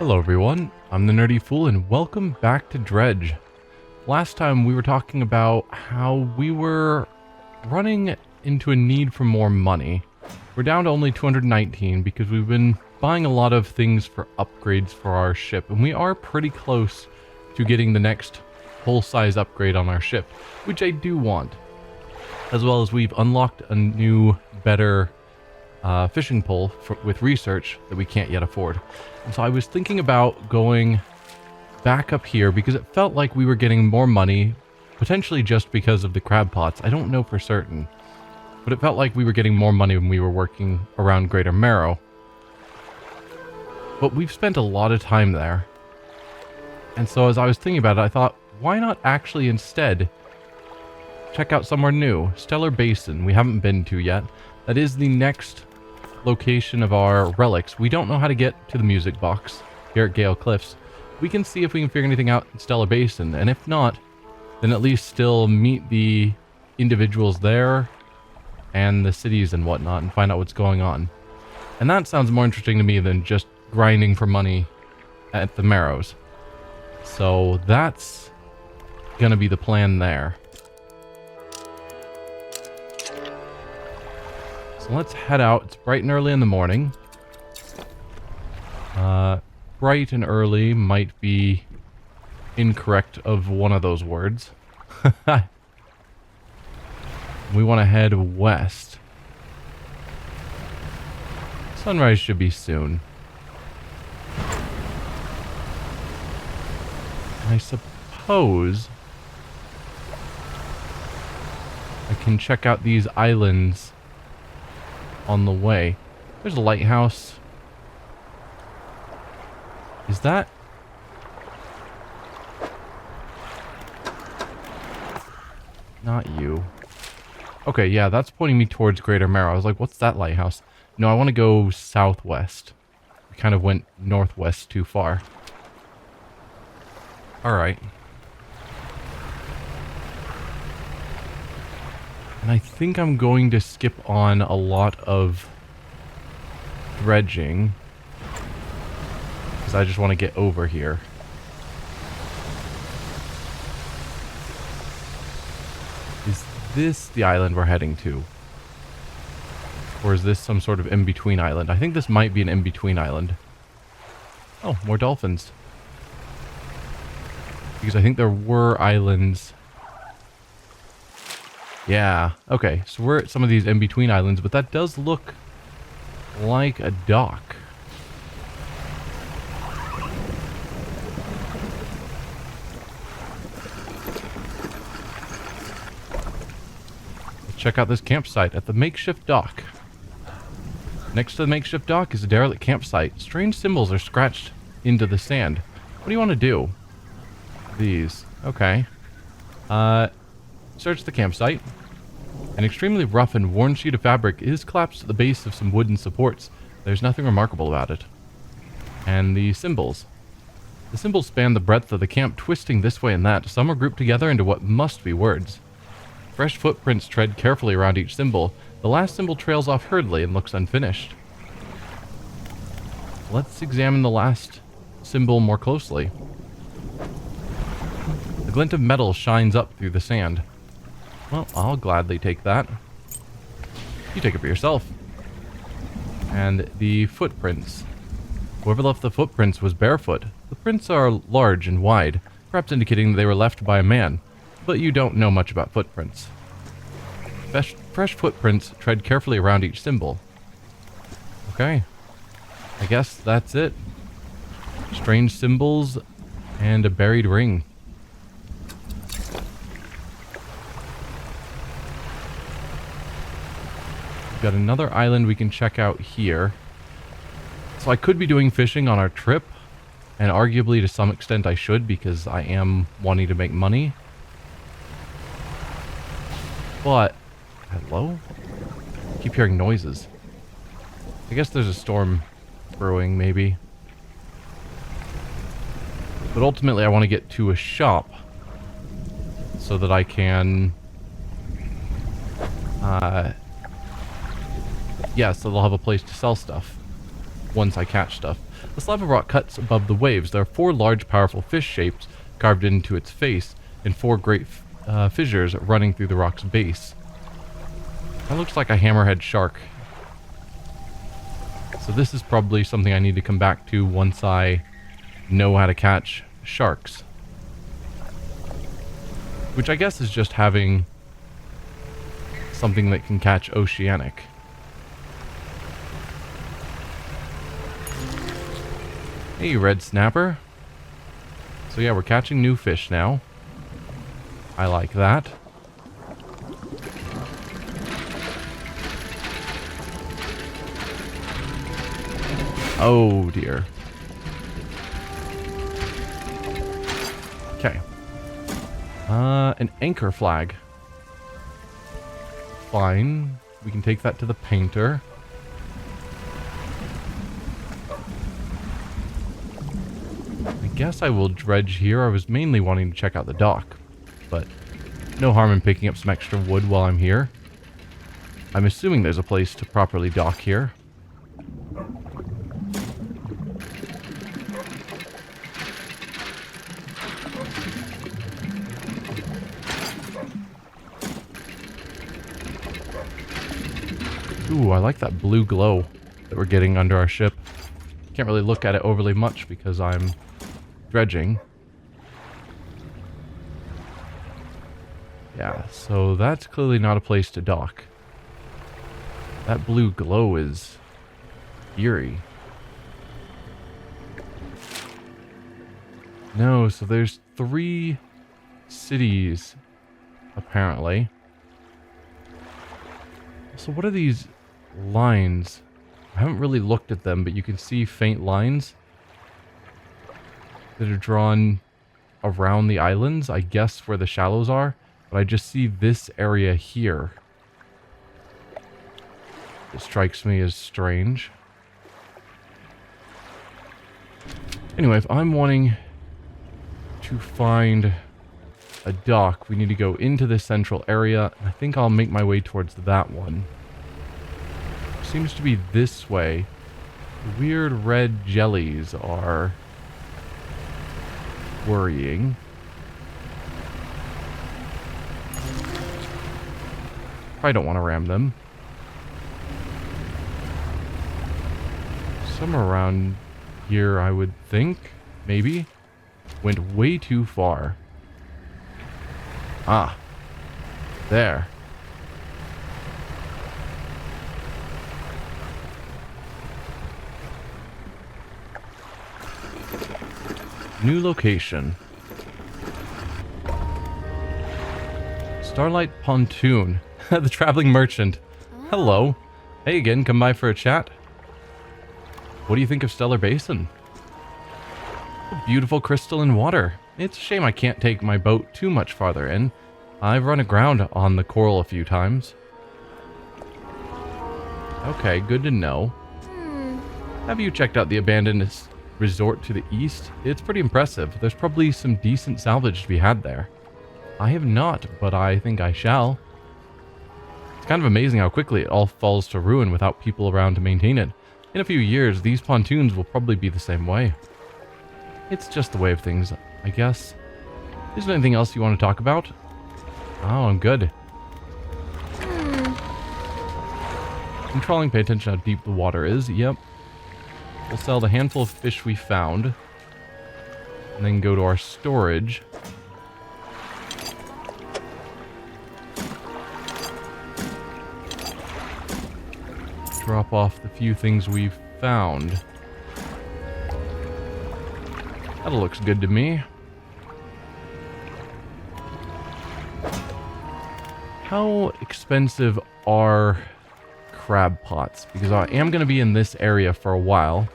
Hello everyone, I'm the Nerdy Fool and welcome back to Dredge. Last time we were talking about how we were running into a need for more money. We're down to only 219 because we've been buying a lot of things for upgrades for our ship, and we are pretty close to getting the next full-size upgrade on our ship, which I do want. As well as we've unlocked a new, better fishing pole with research that we can't yet afford. And so I was thinking about going back up here because it felt like we were getting more money, potentially just because of the crab pots. I don't know for certain, but it felt like we were getting more money when we were working around Greater Marrow. But we've spent a lot of time there. And so as I was thinking about it, I thought, why not actually instead check out somewhere new? Stellar Basin, we haven't been to yet. That is the next location of our relics. We don't know how to get to the music box here at Gale Cliffs. We can see if we can figure anything out in Stellar Basin, and if not, then at least still meet the individuals there and the cities and whatnot and find out what's going on. And that sounds more interesting to me than just grinding for money at the Marrows. So that's gonna be the plan there. So let's head out. It's bright and early in the morning. Bright and early might be incorrect of one of those words. We want to head west. Sunrise should be soon. I suppose I can check out these islands on the way. There's a lighthouse. Is that... Not you. Okay, yeah, that's pointing me towards Greater Marrow. I was like, what's that lighthouse? No, I want to go southwest. We kind of went northwest too far. Alright. And I think I'm going to skip on a lot of dredging, because I just want to get over here. Is this the island we're heading to? Or is this some sort of in-between island? I think this might be an in-between island. Oh, more dolphins. Because I think there were islands... Yeah, okay, so we're at some of these in-between islands, but that does look like a dock. Let's check out this campsite at the makeshift dock. Next to the makeshift dock is a derelict campsite. Strange symbols are scratched into the sand. What do you want to do? These. Okay. Search the campsite. An extremely rough and worn sheet of fabric is collapsed at the base of some wooden supports. There's nothing remarkable about it. And the symbols. The symbols span the breadth of the camp, twisting this way and that. Some are grouped together into what must be words. Fresh footprints tread carefully around each symbol. The last symbol trails off hurriedly and looks unfinished. Let's examine the last symbol more closely. The glint of metal shines up through the sand. Well, I'll gladly take that. You take it for yourself. And the footprints. Whoever left the footprints was barefoot. The prints are large and wide, perhaps indicating that they were left by a man, but you don't know much about footprints. Fresh footprints tread carefully around each symbol. Okay. I guess that's it. Strange symbols and a buried ring. Got another island we can check out here. So I could be doing fishing on our trip, and arguably to some extent I should, because I am wanting to make money. But, hello? I keep hearing noises. I guess there's a storm brewing, maybe. But ultimately I want to get to a shop so that I can yeah, so they'll have a place to sell stuff. once I catch stuff. The slab of rock cuts above the waves. There are 4 large, powerful fish shapes carved into its face, and 4 great fissures running through the rock's base. That looks like a hammerhead shark. So this is probably something I need to come back to once I know how to catch sharks. Which I guess is just having something that can catch oceanic. Hey, red snapper. So yeah, we're catching new fish now. I like that. Oh dear. Okay. An anchor flag. Fine. We can take that to the painter. I guess I will dredge here. I was mainly wanting to check out the dock, but no harm in picking up some extra wood while I'm here. I'm assuming there's a place to properly dock here. Ooh, I like that blue glow that we're getting under our ship. Can't really look at it overly much because I'm dredging. Yeah, so that's clearly not a place to dock. That blue glow is eerie. No, so there's 3 cities, apparently. So what are these lines? I haven't really looked at them, but you can see faint lines that are drawn around the islands, I guess where the shallows are, but I just see this area here. It strikes me as strange. Anyway, if I'm wanting to find a dock, we need to go into this central area. I think I'll make my way towards that one. Seems to be this way. Weird red jellies are worrying. Probably don't want to ram them. Somewhere around here, I would think. Maybe. Went way too far. Ah. There. New location. Starlight Pontoon. The traveling merchant. Hello. Hey again, come by for a chat. What do you think of Stellar Basin? Beautiful crystalline water. It's a shame I can't take my boat too much farther in. I've run aground on the coral a few times. Okay, good to know. Have you checked out the abandoned resort to the east? It's pretty impressive. There's probably some decent salvage to be had there. I have not, but I think I shall. It's kind of amazing how quickly it all falls to ruin without people around to maintain it. In a few years, these pontoons will probably be the same way. It's just the way of things, I guess. Is there anything else you want to talk about? Oh, I'm good. Controlling, pay attention how deep the water is. Yep. We'll sell the handful of fish we found. And then go to our storage. Drop off the few things we've found. That looks good to me. How expensive are crab pots? Because I am going to be in this area for a while.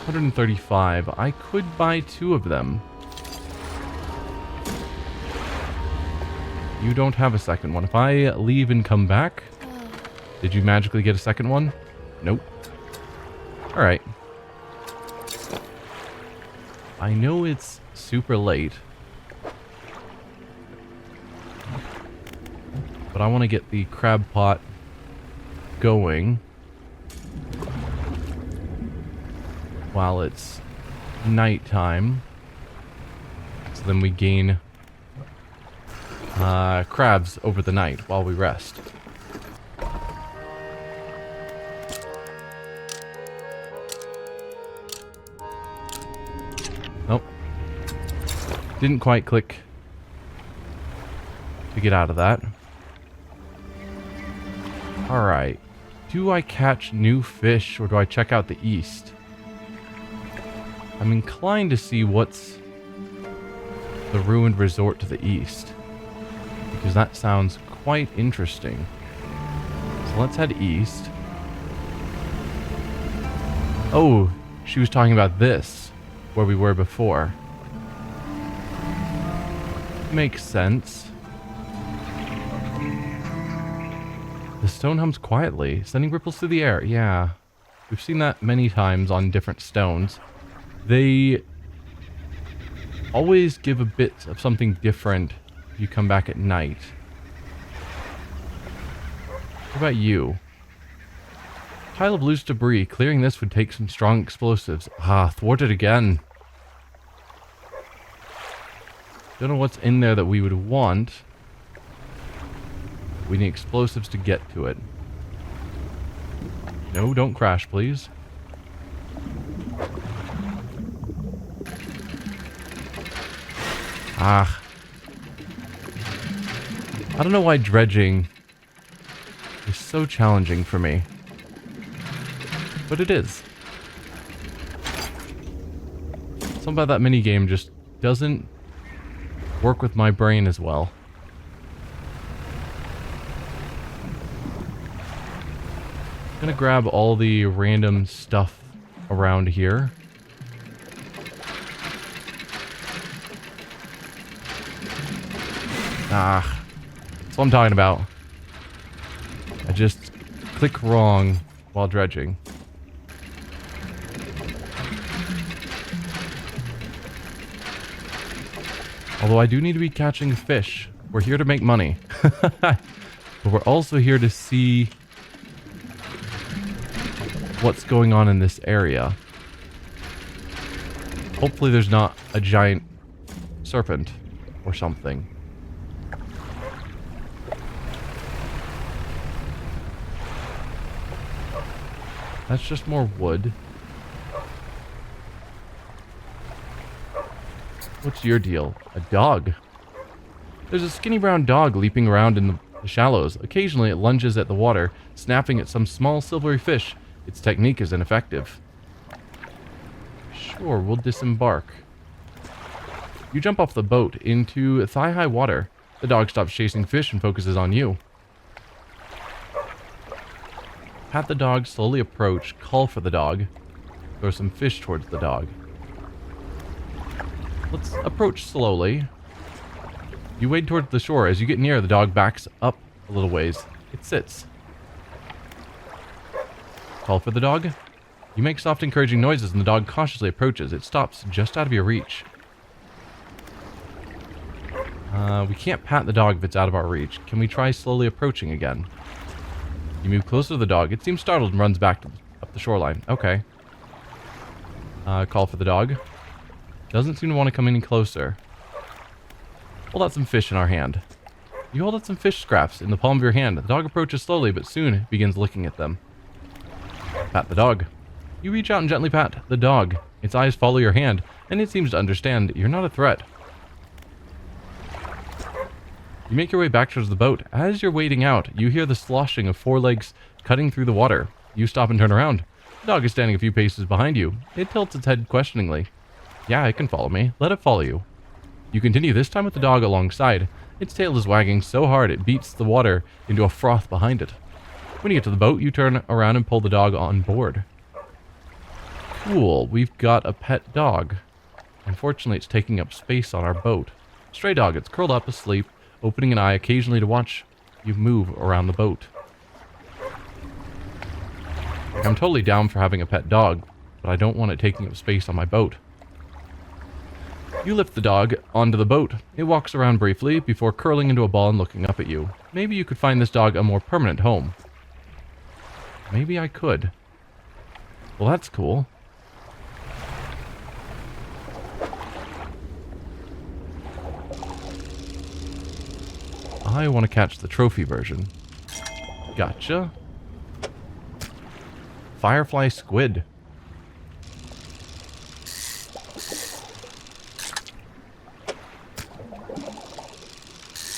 135. I could buy 2 of them. You don't have a second one. If I leave and come back, did you magically get a second one? Nope. Alright. I know it's super late, but I want to get the crab pot going. while it's nighttime. So then we gain crabs over the night while we rest. Nope. Didn't quite click to get out of that. Alright. Do I catch new fish or do I check out the east? I'm inclined to see what's the ruined resort to the east, because that sounds quite interesting. So let's head east. Oh, she was talking about this, where we were before. Makes sense. The stone hums quietly, sending ripples through the air. Yeah, we've seen that many times on different stones. They always give a bit of something different if you come back at night. What about you? Pile of loose debris. Clearing this would take some strong explosives. Ah, thwarted again. Don't know what's in there that we would want. We need explosives to get to it. No, don't crash, please. Ah. I don't know why dredging is so challenging for me. But it is. Something about that minigame just doesn't work with my brain as well. I'm gonna grab all the random stuff around here. Ah, that's what I'm talking about. I just click wrong while dredging. Although I do need to be catching fish. We're here to make money. But we're also here to see what's going on in this area. Hopefully there's not a giant serpent or something. That's just more wood. What's your deal? A dog? There's a skinny brown dog leaping around in the shallows. Occasionally it lunges at the water, snapping at some small silvery fish. Its technique is ineffective. Sure, we'll disembark. You jump off the boat into thigh-high water. The dog stops chasing fish and focuses on you. Pat the dog, slowly approach, call for the dog. Throw some fish towards the dog. Let's approach slowly. You wade towards the shore. As you get near, the dog backs up a little ways. It sits. Call for the dog. You make soft, encouraging noises, and the dog cautiously approaches. It stops just out of your reach. We can't pat the dog if it's out of our reach. Can we try slowly approaching again? You move closer to the dog. It seems startled and runs back up the shoreline. Okay. Call for the dog. Doesn't seem to want to come any closer. Hold out some fish in our hand. You hold out some fish scraps in the palm of your hand. The dog approaches slowly, but soon begins licking at them. Pat the dog. You reach out and gently pat the dog. Its eyes follow your hand, and it seems to understand you're not a threat. You make your way back towards the boat. As you're wading out, you hear the sloshing of four legs cutting through the water. You stop and turn around. The dog is standing a few paces behind you. It tilts its head questioningly. Yeah, it can follow me. Let it follow you. You continue, this time with the dog alongside. Its tail is wagging so hard it beats the water into a froth behind it. When you get to the boat, you turn around and pull the dog on board. Cool, we've got a pet dog. Unfortunately, it's taking up space on our boat. Stray dog, it's curled up asleep, opening an eye occasionally to watch you move around the boat. I'm totally down for having a pet dog, but I don't want it taking up space on my boat. You lift the dog onto the boat. It walks around briefly before curling into a ball and looking up at you. Maybe you could find this dog a more permanent home. Maybe I could. Well, that's cool. I want to catch the trophy version. Gotcha. Firefly squid.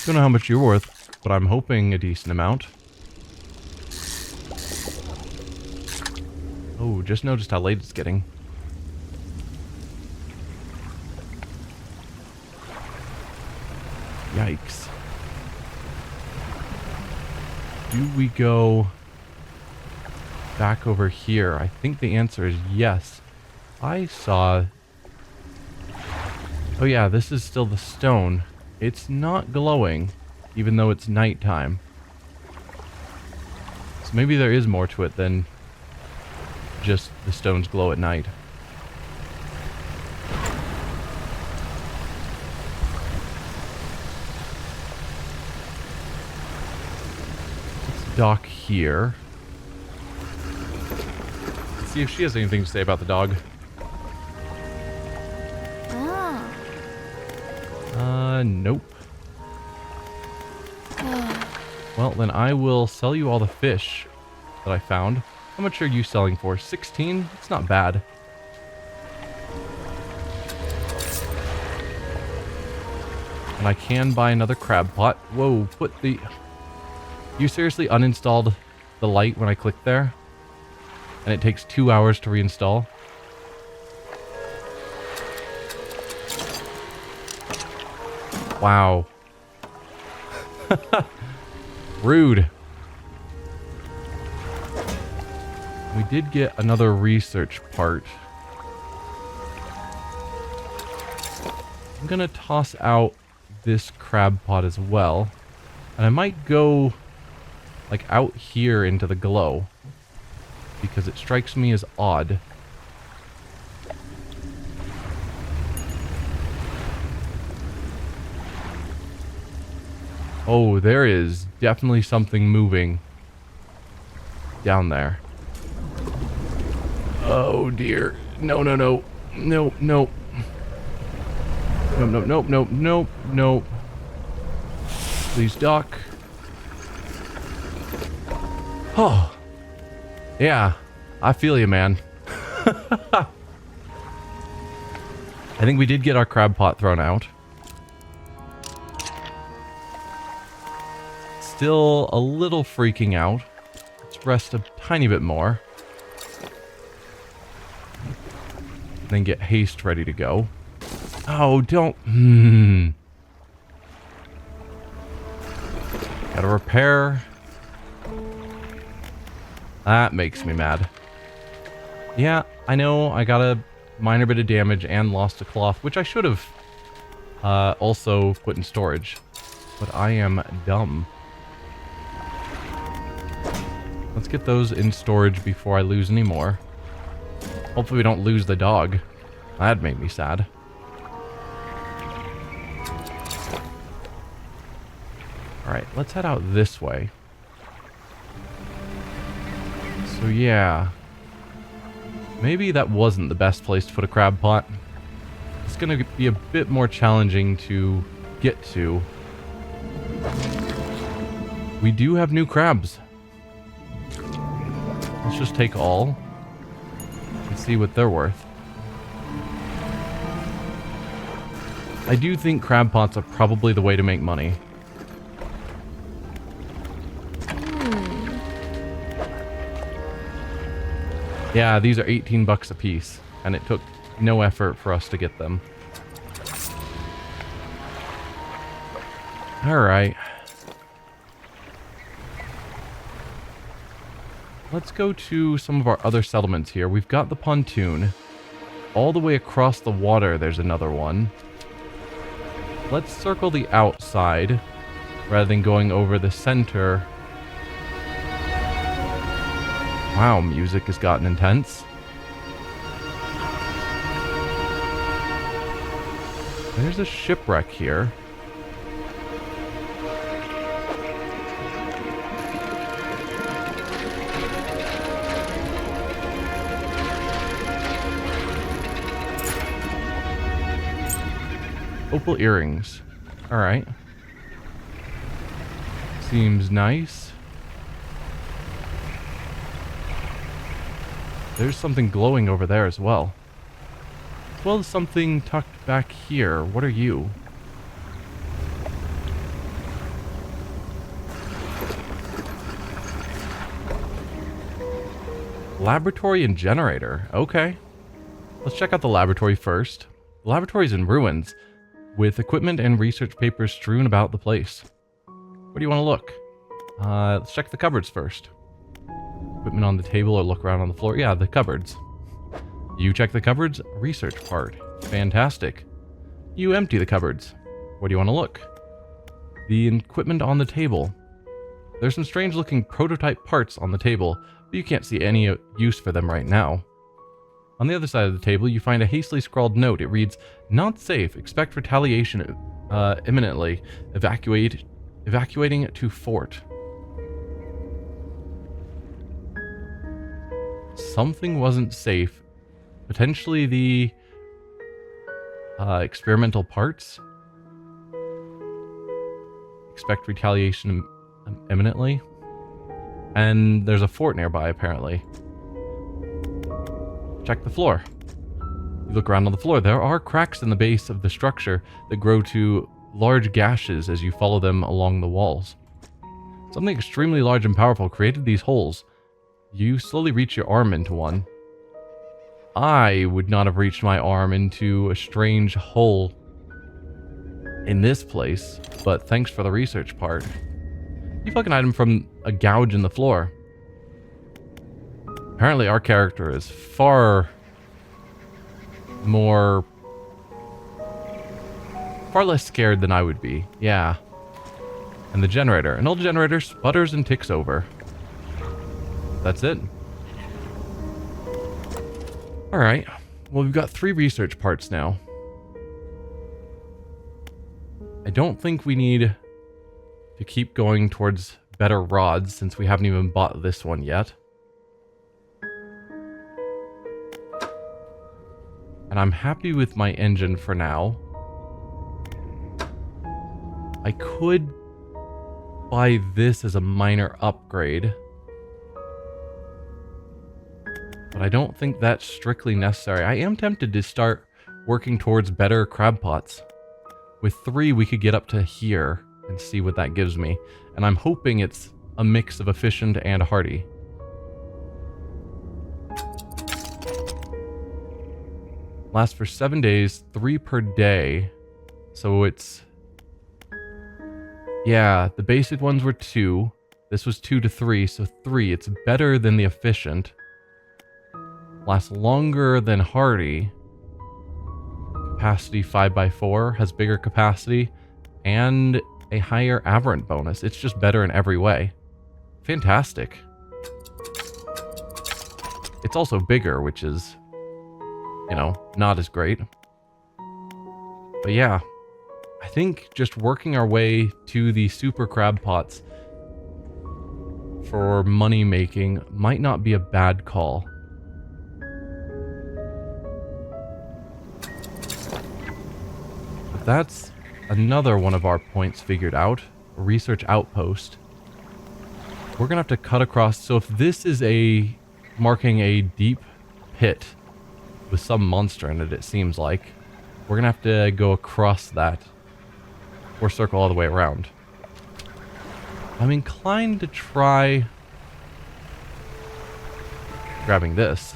Don't know how much you're worth, but I'm hoping a decent amount. Oh, just noticed how late it's getting. Yikes. Do we go back over here? I think the answer is yes. I saw... Oh yeah, this is still the stone. It's not glowing, even though it's nighttime. So maybe there is more to it than just the stones glow at night. Let's dock here. Let's see if she has anything to say about the dog. Nope. Well, then I will sell you all the fish that I found. How much are you selling for? 16? It's not bad. And I can buy another crab pot. Whoa, put the... You seriously uninstalled the light when I clicked there? And it takes 2 hours to reinstall? Wow. Rude. We did get another research part. I'm gonna toss out this crab pot as well. And I might go like out here into the glow, because it strikes me as odd. Oh, there is definitely something moving down there. Oh dear. No, no, no. No, no. No, no, no, no, no, no. Please dock. Oh. Yeah. I feel you, man. I think we did get our crab pot thrown out. Still a little freaking out. Let's rest a tiny bit more. Then get haste ready to go. Oh, don't... Gotta repair. That makes me mad. Yeah, I know I got a minor bit of damage and lost a cloth, which I should have also put in storage. But I am dumb. Let's get those in storage before I lose any more. Hopefully we don't lose the dog. That'd make me sad. Alright, let's head out this way. So yeah. Maybe that wasn't the best place to put a crab pot. It's gonna be a bit more challenging to get to. We do have new crabs. Let's just take all and see what they're worth. I do think crab pots are probably the way to make money. Yeah, these are 18 bucks a piece, and it took no effort for us to get them. Alright. Let's go to some of our other settlements here. We've got the pontoon. All the way across the water, there's another one. Let's circle the outside, rather than going over the center. Wow, music has gotten intense. There's a shipwreck here. Opal earrings. Alright. Seems nice. There's something glowing over there as well. As well as something tucked back here. What are you? Laboratory and generator. Okay. Let's check out the laboratory first. The laboratory's in ruins, with equipment and research papers strewn about the place. Where do you want to look? Let's check the cupboards first. Equipment on the table or look around on the floor? Yeah, the cupboards. You check the cupboards. Research part. Fantastic. You empty the cupboards. Where do you want to look? The equipment on the table. There's some strange looking prototype parts on the table, but you can't see any use for them right now. On the other side of the table, you find a hastily scrawled note. It reads, "Not safe. Expect retaliation imminently. Evacuating to fort." Something wasn't safe. Potentially the experimental parts. Expect retaliation imminently. And there's a fort nearby, apparently. Check the floor. You look around on the floor. There are cracks in the base of the structure that grow to large gashes as you follow them along the walls. Something extremely large and powerful created these holes. You slowly reach your arm into one. I would not have reached my arm into a strange hole in this place, but thanks for the research part. You fucking item from a gouge in the floor. Apparently our character is far less scared than I would be. Yeah. And the generator. An old generator sputters and ticks over. That's it. Alright. Well, we've got 3 research parts now. I don't think we need to keep going towards better rods since we haven't even bought this one yet. And I'm happy with my engine for now. I could buy this as a minor upgrade, but I don't think that's strictly necessary. I am tempted to start working towards better crab pots. With 3, we could get up to here and see what that gives me. And I'm hoping it's a mix of efficient and hardy. Lasts for 7 days, 3 per day. So it's... yeah, the basic ones were 2. This was 2 to 3, so 3. It's better than the efficient. Lasts longer than hardy. Capacity 5x4, has bigger capacity, and a higher aberrant bonus. It's just better in every way. Fantastic. It's also bigger, which is, you know, not as great. But yeah, I think just working our way to the super crab pots for money making might not be a bad call. But that's another one of our points figured out. A research outpost. We're gonna have to cut across. So if this is marking a deep pit with some monster in it, it seems like, we're gonna have to go across that or circle all the way around. I'm inclined to try grabbing this.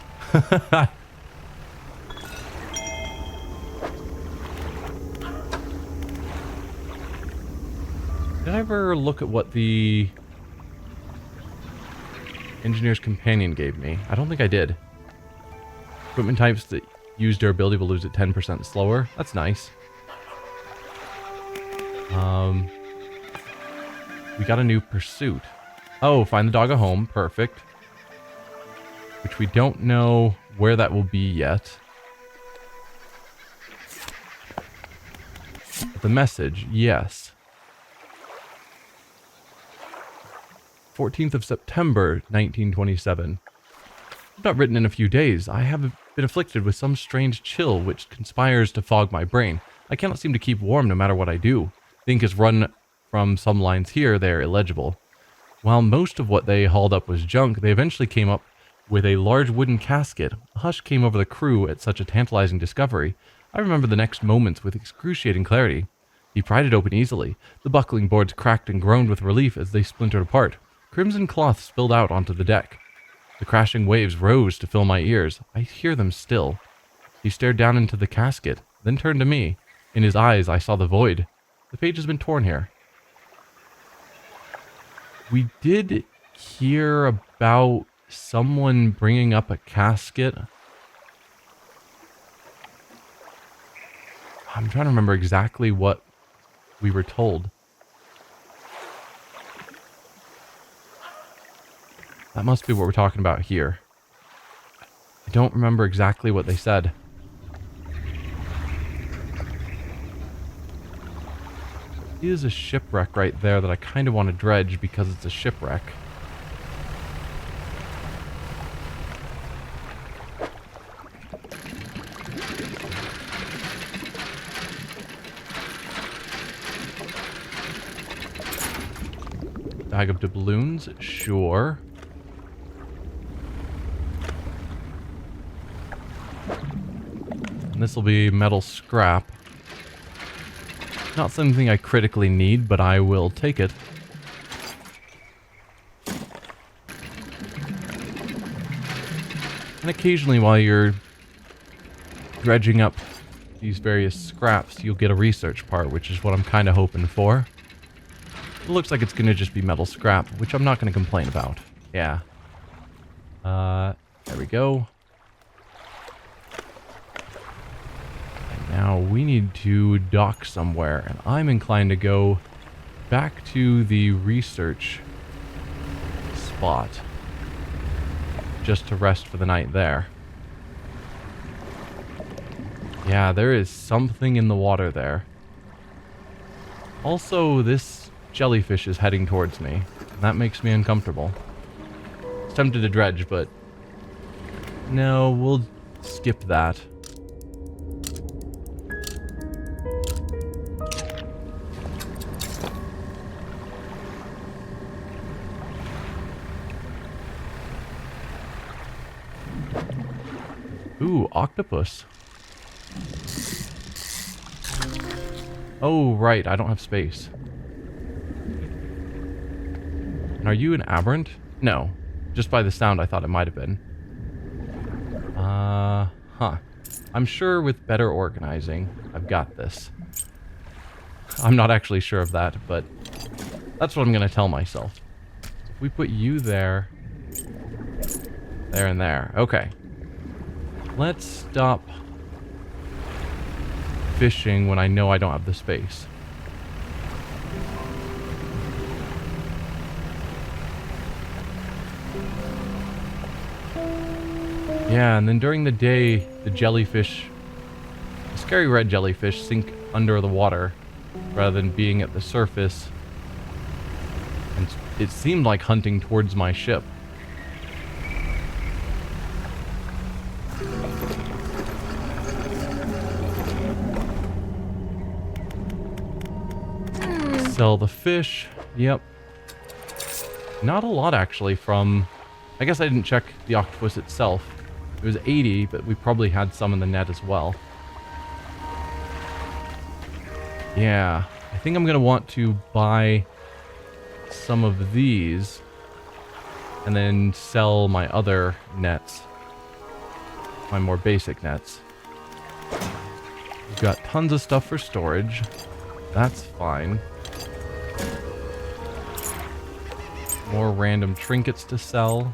Did I ever look at what the Engineer's Companion gave me? I don't think I did. Equipment types that use durability will lose it 10% slower. That's nice. We got a new pursuit. Oh, find the dog a home. Perfect. Which we don't know where that will be yet. But the message, yes. 14th of September, 1927. I've not written in a few days. I have been afflicted with some strange chill which conspires to fog my brain. I cannot seem to keep warm no matter what I do. The ink has run from some lines here, they're illegible. While most of what they hauled up was junk, they eventually came up with a large wooden casket. A hush came over the crew at such a tantalizing discovery. I remember the next moments with excruciating clarity. He pried it open easily. The buckling boards cracked and groaned with relief as they splintered apart. Crimson cloth spilled out onto the deck. The crashing waves rose to fill my ears. I hear them still. He stared down into the casket, then turned to me. In his eyes, I saw the void. The page has been torn here. We did hear about someone bringing up a casket. I'm trying to remember exactly what we were told. That must be what we're talking about here. I don't remember exactly what they said. There's a shipwreck right there that I kind of want to dredge because it's a shipwreck. Bag of doubloons, sure. And this will be metal scrap. Not something I critically need, but I will take it. And occasionally while you're dredging up these various scraps, you'll get a research part, which is what I'm kind of hoping for. It looks like it's going to just be metal scrap, which I'm not going to complain about. Yeah. There we go. And now we need to dock somewhere, and I'm inclined to go back to the research spot just to rest for the night there. Yeah, there is something in the water there. Also, this jellyfish is heading towards me. And that makes me uncomfortable. It's tempted to dredge, but no, we'll skip that. Ooh, octopus. Oh, right, I don't have space. And are you an aberrant? No. Just by the sound, I thought it might have been. Huh. I'm sure with better organizing, I've got this. I'm not actually sure of that, but that's what I'm going to tell myself. If we put you there, there and there. Okay. Let's stop fishing when I know I don't have the space. Yeah, and then during the day, the jellyfish, the scary red jellyfish, sink under the water rather than being at the surface. And it seemed like hunting towards my ship. Sell the fish. Yep. Not a lot, actually, from... I guess I didn't check the octopus itself. It was 80, but we probably had some in the net as well. Yeah. I think I'm going to want to buy some of these and then sell my other nets. My more basic nets. We've got tons of stuff for storage. That's fine. More random trinkets to sell.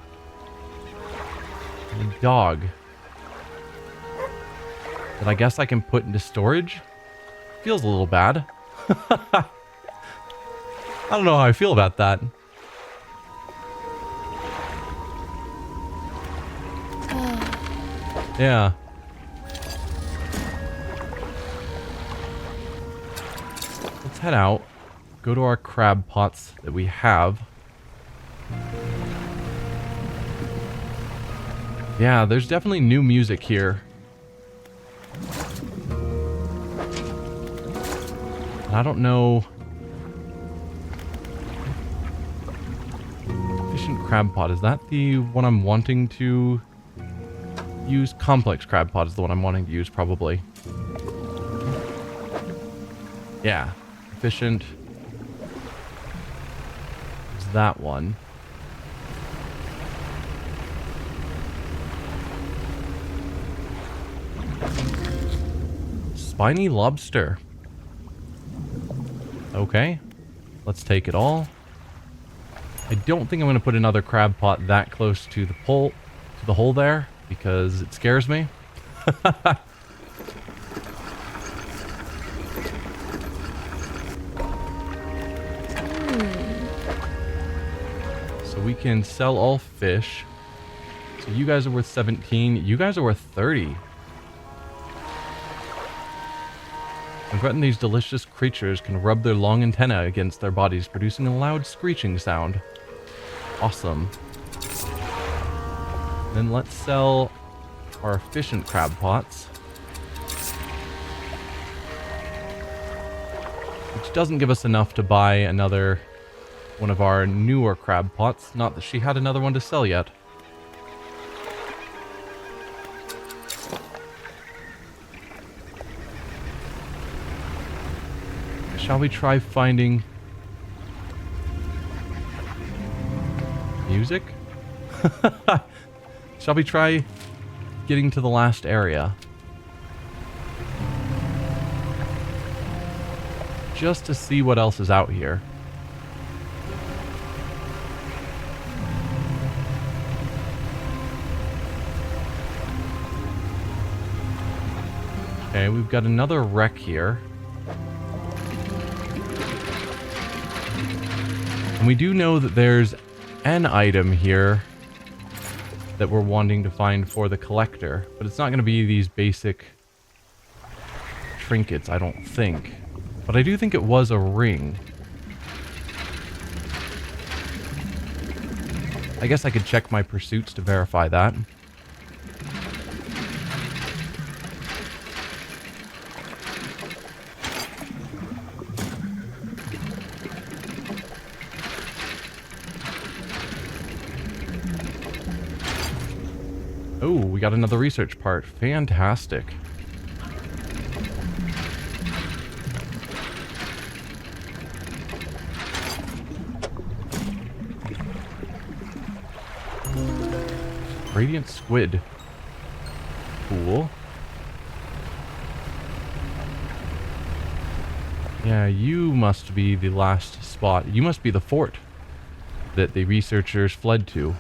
And a dog. That I guess I can put into storage? Feels a little bad. I don't know how I feel about that. Yeah. Let's head out. Go to our crab pots that we have. Yeah, there's definitely new music here. And I don't know. I don't know if crab pot. Is that the one I'm wanting to use? Complex crab pot is the one I'm wanting to use, probably. Yeah. Efficient. It's that one. Spiny lobster. Okay. Let's take it all. I don't think I'm going to put another crab pot that close to the hole there, because it scares me. So we can sell all fish. So you guys are worth 17. You guys are worth 30. I'm betting these delicious creatures can rub their long antennae against their bodies, producing a loud screeching sound. Awesome. Then let's sell our efficient crab pots. Which doesn't give us enough to buy another one of our newer crab pots. Not that she had another one to sell yet. Shall we try finding music? Shall we try getting to the last area? Just to see what else is out here. Okay, we've got another wreck here. And we do know that there's an item here that we're wanting to find for the collector, but it's not going to be these basic trinkets, I don't think. But I do think it was a ring. I guess I could check my pursuits to verify that. Oh, we got another research part. Fantastic. Radiant squid. Cool. Yeah, you must be the last spot. You must be the fort that the researchers fled to.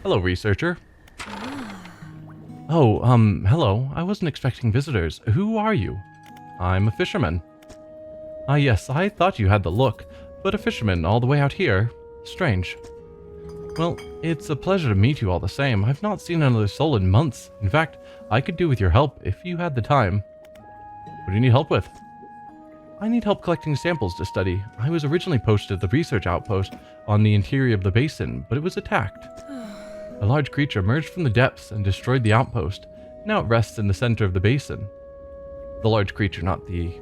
Hello, researcher. Oh, hello. I wasn't expecting visitors. Who are you? I'm a fisherman. Ah, yes, I thought you had the look, but a fisherman all the way out here? Strange. Well, it's a pleasure to meet you all the same. I've not seen another soul in months. In fact, I could do with your help if you had the time. What do you need help with? I need help collecting samples to study. I was originally posted at the research outpost on the interior of the basin, but it was attacked. A large creature emerged from the depths and destroyed the outpost. Now it rests in the center of the basin. The large creature, not the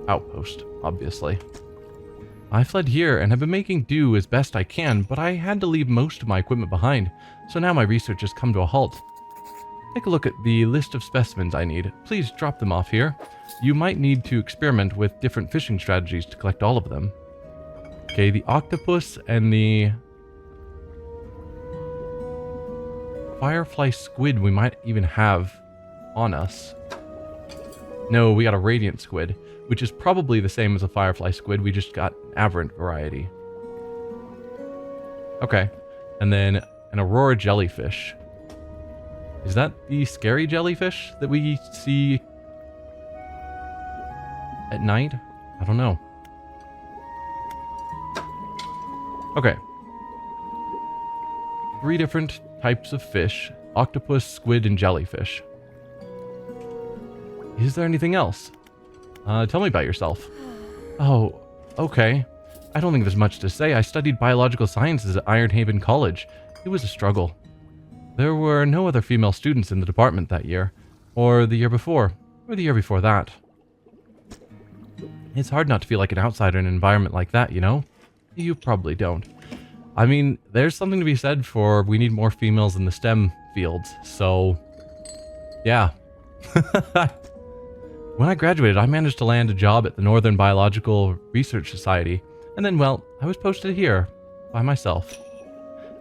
outpost, obviously. I fled here and have been making do as best I can, but I had to leave most of my equipment behind, so now my research has come to a halt. Take a look at the list of specimens I need. Please drop them off here. You might need to experiment with different fishing strategies to collect all of them. Okay, the octopus and the firefly squid we might even have on us. No, we got a radiant squid, which is probably the same as a firefly squid. We just got an aberrant variety. Okay, and then an aurora jellyfish. Is that the scary jellyfish that we see at night? I don't know. Okay. 3 different types of fish: octopus, squid, and jellyfish. Is there anything else? Tell me about yourself. Oh, okay. I don't think there's much to say. I studied biological sciences at Ironhaven College. It was a struggle. There were no other female students in the department that year, or the year before, or the year before that. It's hard not to feel like an outsider in an environment like that, you know? You probably don't. I mean, there's something to be said for we need more females in the STEM fields, so yeah. When I graduated, I managed to land a job at the Northern Biological Research Society, and then, well, I was posted here, by myself.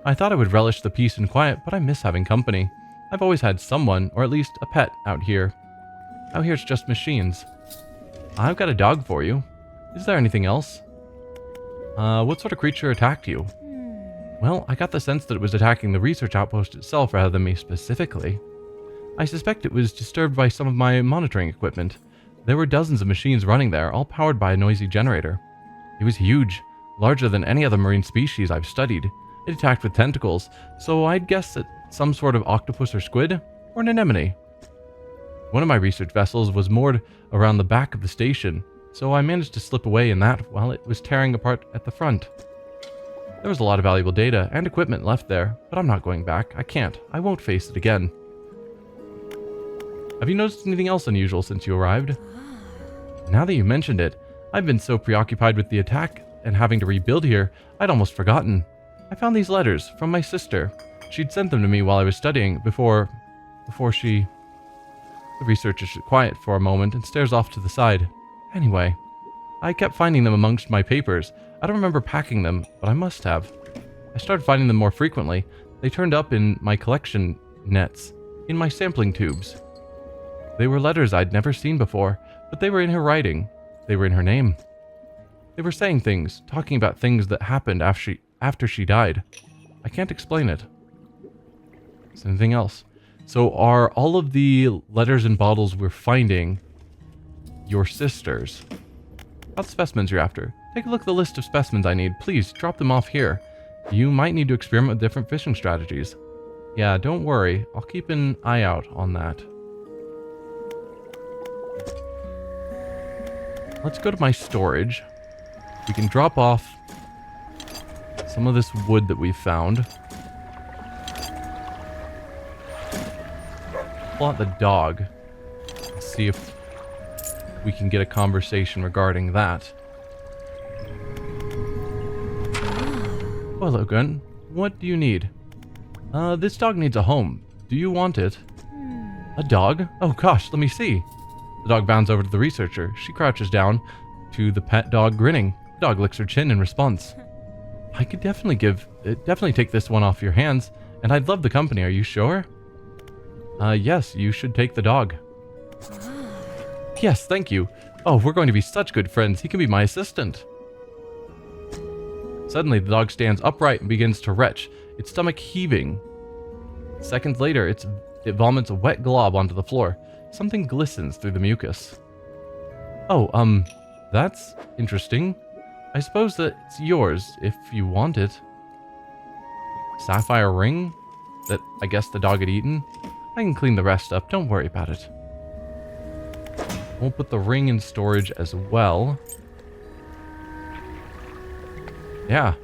I thought I would relish the peace and quiet, but I miss having company. I've always had someone, or at least a pet, out here. Out here it's just machines. I've got a dog for you. Is there anything else? What sort of creature attacked you? Well, I got the sense that it was attacking the research outpost itself rather than me specifically. I suspect it was disturbed by some of my monitoring equipment. There were dozens of machines running there, all powered by a noisy generator. It was huge, larger than any other marine species I've studied. It attacked with tentacles, so I'd guess that some sort of octopus or squid, or an anemone. One of my research vessels was moored around the back of the station, so I managed to slip away in that while it was tearing apart at the front. There was a lot of valuable data and equipment left there, but I'm not going back. I can't. I won't face it again. Have you noticed anything else unusual since you arrived? Now that you mentioned it, I've been so preoccupied with the attack and having to rebuild here, I'd almost forgotten. I found these letters from my sister. She'd sent them to me while I was studying before she... The researcher is quiet for a moment and stares off to the side. Anyway, I kept finding them amongst my papers. I don't remember packing them, but I must have. I started finding them more frequently. They turned up in my collection nets, in my sampling tubes. They were letters I'd never seen before, but they were in her writing. They were in her name. They were saying things, talking about things that happened after she died. I can't explain it. Is there anything else? So are all of the letters and bottles we're finding your sister's? What specimens you're after? Take a look at the list of specimens I need. Please, drop them off here. You might need to experiment with different fishing strategies. Yeah, don't worry. I'll keep an eye out on that. Let's go to my storage. We can drop off some of this wood that we've found. Pull out the dog. Let's see if we can get a conversation regarding that. Oh, hello, Gun. What do you need? This dog needs a home. Do you want it? A dog? Oh gosh, let me see. The dog bounds over to the researcher. She crouches down to the pet dog, grinning. The dog licks her chin in response. I could definitely take this one off your hands, and I'd love the company. Are you sure? Yes, you should take the dog. Yes, thank you. Oh, we're going to be such good friends. He can be my assistant. Suddenly, the dog stands upright and begins to retch, its stomach heaving. Seconds later, it vomits a wet glob onto the floor. Something glistens through the mucus. Oh, that's interesting. I suppose that it's yours, if you want it. Sapphire ring? That I guess the dog had eaten? I can clean the rest up, don't worry about it. We'll put the ring in storage as well. Yeah.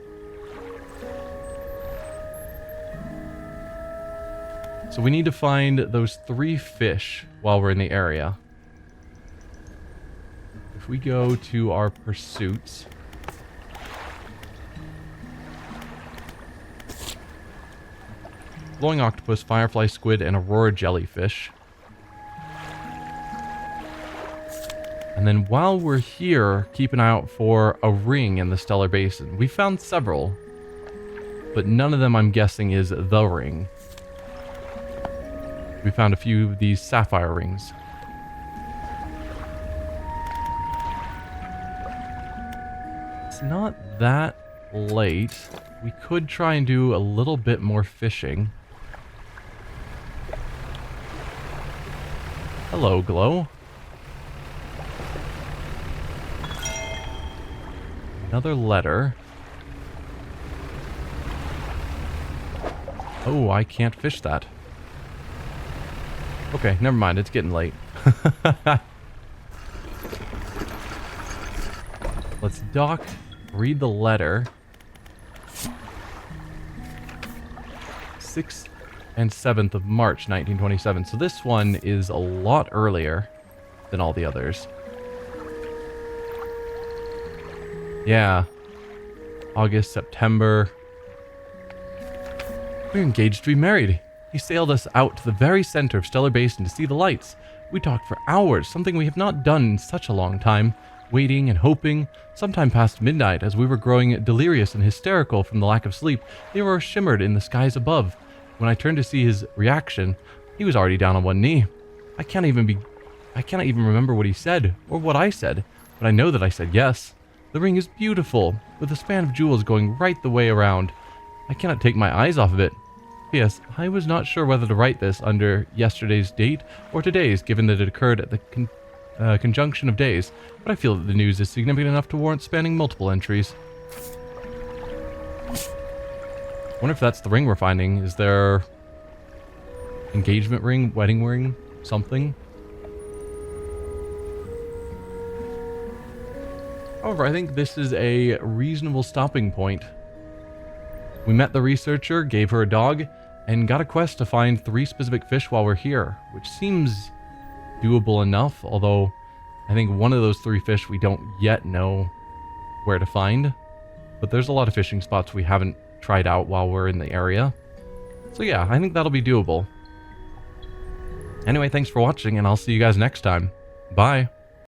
So we need to find those 3 fish while we're in the area. If we go to our pursuits... Glowing octopus, firefly squid, and aurora jellyfish. And then while we're here, keep an eye out for a ring in the Stellar Basin. We found several, but none of them I'm guessing is the ring. We found a few of these sapphire rings. It's not that late. We could try and do a little bit more fishing. Hello, Glow. Another letter. Oh, I can't fish that. Okay, never mind. It's getting late. Let's dock, read the letter. 6th and 7th of March, 1927. So this one is a lot earlier than all the others. Yeah. August, September. We're engaged to be married. He sailed us out to the very center of Stellar Basin to see the lights. We talked for hours, something we have not done in such a long time, waiting and hoping. Sometime past midnight, as we were growing delirious and hysterical from the lack of sleep, the aurora shimmered in the skies above. When I turned to see his reaction, he was already down on one knee. I cannot even remember what he said, or what I said, but I know that I said yes. The ring is beautiful, with a span of jewels going right the way around. I cannot take my eyes off of it. P.S. I was not sure whether to write this under yesterday's date or today's, given that it occurred at the conjunction of days, but I feel that the news is significant enough to warrant spanning multiple entries. Wonder if that's the ring we're finding. Is there engagement ring, wedding ring, something? However, I think this is a reasonable stopping point. We met the researcher, gave her a dog, and got a quest to find 3 specific fish while we're here, which seems doable enough, although I think one of those 3 fish we don't yet know where to find. But there's a lot of fishing spots we haven't tried out while we're in the area. So yeah, I think that'll be doable. Anyway, thanks for watching, and I'll see you guys next time. Bye!